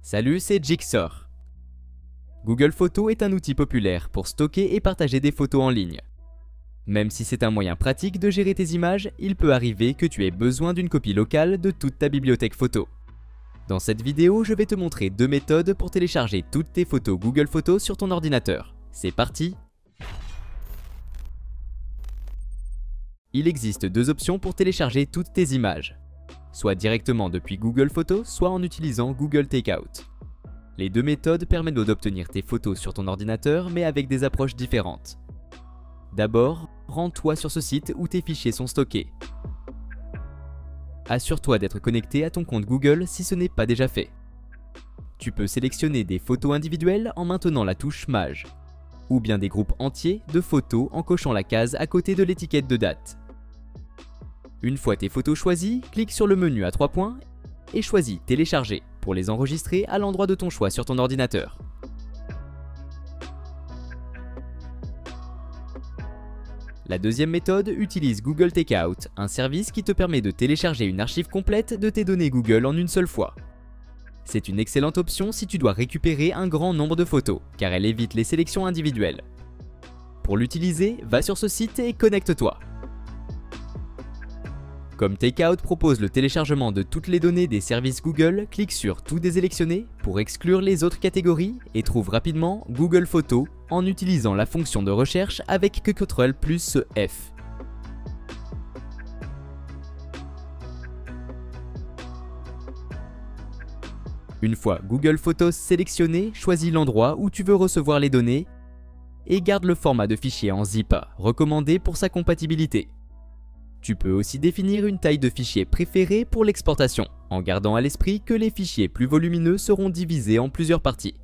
Salut, c'est Jigsaw. Google Photos est un outil populaire pour stocker et partager des photos en ligne. Même si c'est un moyen pratique de gérer tes images, il peut arriver que tu aies besoin d'une copie locale de toute ta bibliothèque photo. Dans cette vidéo, je vais te montrer deux méthodes pour télécharger toutes tes photos Google Photos sur ton ordinateur. C'est parti! Il existe deux options pour télécharger toutes tes images. Soit directement depuis Google Photos, soit en utilisant Google Takeout. Les deux méthodes permettent d'obtenir tes photos sur ton ordinateur, mais avec des approches différentes. D'abord, rends-toi sur ce site où tes fichiers sont stockés. Assure-toi d'être connecté à ton compte Google si ce n'est pas déjà fait. Tu peux sélectionner des photos individuelles en maintenant la touche Mage, ou bien des groupes entiers de photos en cochant la case à côté de l'étiquette de date. Une fois tes photos choisies, clique sur le menu à 3 points et choisis Télécharger pour les enregistrer à l'endroit de ton choix sur ton ordinateur. La deuxième méthode utilise Google Takeout, un service qui te permet de télécharger une archive complète de tes données Google en une seule fois. C'est une excellente option si tu dois récupérer un grand nombre de photos, car elle évite les sélections individuelles. Pour l'utiliser, va sur ce site et connecte-toi. Comme Takeout propose le téléchargement de toutes les données des services Google, clique sur Tout désélectionner pour exclure les autres catégories et trouve rapidement Google Photos en utilisant la fonction de recherche avec CTRL plus F. Une fois Google Photos sélectionné, choisis l'endroit où tu veux recevoir les données et garde le format de fichier en zip, recommandé pour sa compatibilité. Tu peux aussi définir une taille de fichier préférée pour l'exportation, en gardant à l'esprit que les fichiers plus volumineux seront divisés en plusieurs parties.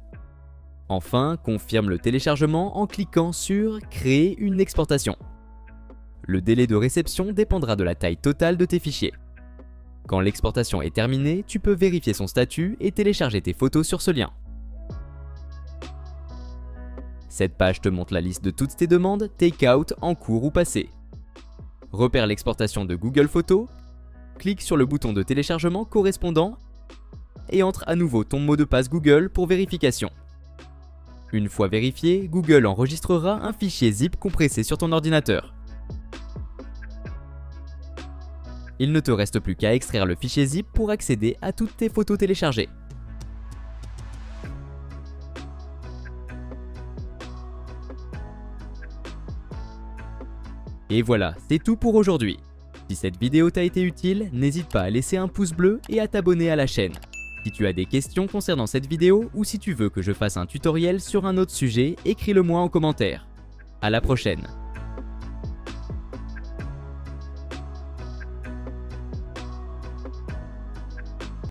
Enfin, confirme le téléchargement en cliquant sur « Créer une exportation ». Le délai de réception dépendra de la taille totale de tes fichiers. Quand l'exportation est terminée, tu peux vérifier son statut et télécharger tes photos sur ce lien. Cette page te montre la liste de toutes tes demandes Takeout en cours ou passées. Repère l'exportation de Google Photos, clique sur le bouton de téléchargement correspondant et entre à nouveau ton mot de passe Google pour vérification. Une fois vérifié, Google enregistrera un fichier zip compressé sur ton ordinateur. Il ne te reste plus qu'à extraire le fichier zip pour accéder à toutes tes photos téléchargées. Et voilà, c'est tout pour aujourd'hui. Si cette vidéo t'a été utile, n'hésite pas à laisser un pouce bleu et à t'abonner à la chaîne. Si tu as des questions concernant cette vidéo ou si tu veux que je fasse un tutoriel sur un autre sujet, écris-le moi en commentaire. À la prochaine.